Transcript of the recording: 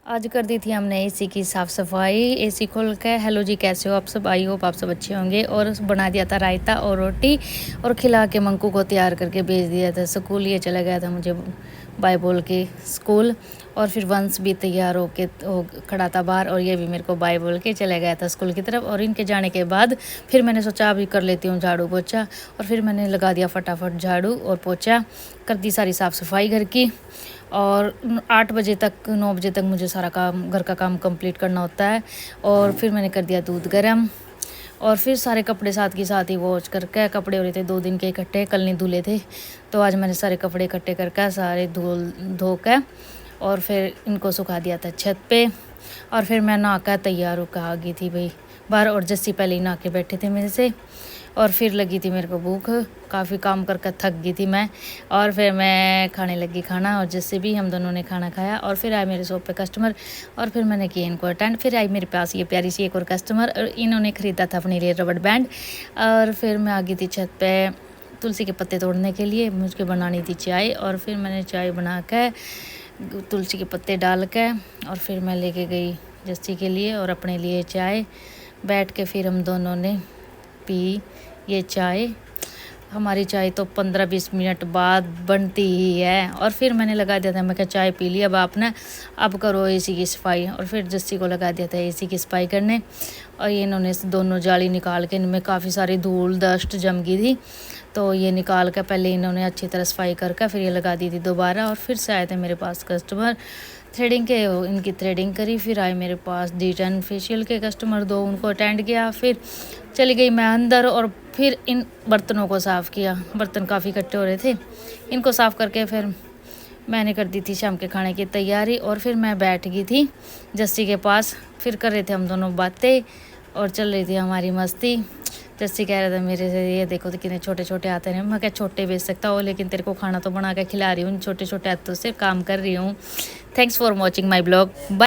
आज कर दी थी हमने एसी की साफ़ सफाई। एसी खोल के हेलो जी कैसे हो आप सब, आई होप आप सब अच्छे होंगे। और बना दिया था रायता और रोटी और खिला के मंकू को तैयार करके भेज दिया था स्कूल। ये चला गया था मुझे बाय बोल के स्कूल। और फिर वंश भी तैयार होके खड़ा था बाहर और ये भी मेरे को बाय बोल के चला गया था स्कूल की तरफ। और इनके जाने के बाद फिर मैंने सोचा अभी कर लेती हूँ झाड़ू पोछा, और फिर मैंने लगा दिया फटाफट झाड़ू और पोछा, कर दी सारी साफ़ सफाई घर की। और 8 बजे तक 9 बजे तक मुझे सारा काम घर का काम कंप्लीट करना होता है। और फिर मैंने कर दिया दूध गर्म, और फिर सारे कपड़े साथ के साथ ही वॉश करके, कपड़े हो रहे थे 2 दिन के इकट्ठे, कल नहीं धुले थे तो आज मैंने सारे कपड़े इकट्ठे करके सारे धो के और फिर इनको सुखा दिया था छत पे। और फिर मैं नहा कर तैयार होकर आ गई थी भाई बाहर, और जस्सी पहले ही नहा के बैठे थे मेरे से। और फिर लगी थी मेरे को भूख, काफ़ी काम करके थक गई थी मैं। और फिर मैं खाने लगी खाना, और जैसे भी हम दोनों ने खाना खाया और फिर आए मेरे शॉप पे कस्टमर, और फिर मैंने किया इनको अटेंड। फिर आई मेरे पास ये प्यारी सी एक और कस्टमर, और इन्होंने ख़रीदा था अपने लिए रबड़ बैंड। और फिर मैं आ गई थी छत पे तुलसी के पत्ते तोड़ने के लिए, मुझको बनानी थी चाय। और फिर मैंने चाय बना के तुलसी के पत्ते डाल के और फिर मैं लेके गई जस्सी के लिए और अपने लिए चाय। बैठ के फिर हम दोनों ने पी ये चाय। हमारी चाय तो 15-20 मिनट बाद बनती ही है। और फिर मैंने लगा दिया था, मैं क्या चाय पी ली, अब आपने अब करो एसी की सफाई। और फिर जस्सी को लगा दिया था एसी की सफाई करने। और ये इन्होंने दोनों जाली निकाल के, इनमें काफ़ी सारी धूल डस्ट जम गई थी, तो ये निकाल कर पहले इन्होंने अच्छी तरह सफाई करके फिर ये लगा दी थी दोबारा। और फिर से आए थे मेरे पास कस्टमर थ्रेडिंग के, इनकी थ्रेडिंग करी। फिर आए मेरे पास D10 फेशियल के कस्टमर 2, उनको अटेंड किया। फिर चली गई मैं अंदर और फिर इन बर्तनों को साफ़ किया। बर्तन काफ़ी इकट्ठे हो रहे थे, इनको साफ़ करके फिर मैंने कर दी थी शाम के खाने की तैयारी। और फिर मैं बैठ गई थी जस्सी के पास, फिर कर रहे थे हम दोनों बातें और चल रही थी हमारी मस्ती। जस्सी कह रहा था मेरे से, ये देखो तो कितने छोटे छोटे आते हैं। मैं क्या छोटे बेच सकता हूँ, लेकिन तेरे को खाना तो बना के खिला रही हूँ, छोटे छोटे हाथों से काम कर रही हूँ। Thanks for watching my blog. Bye.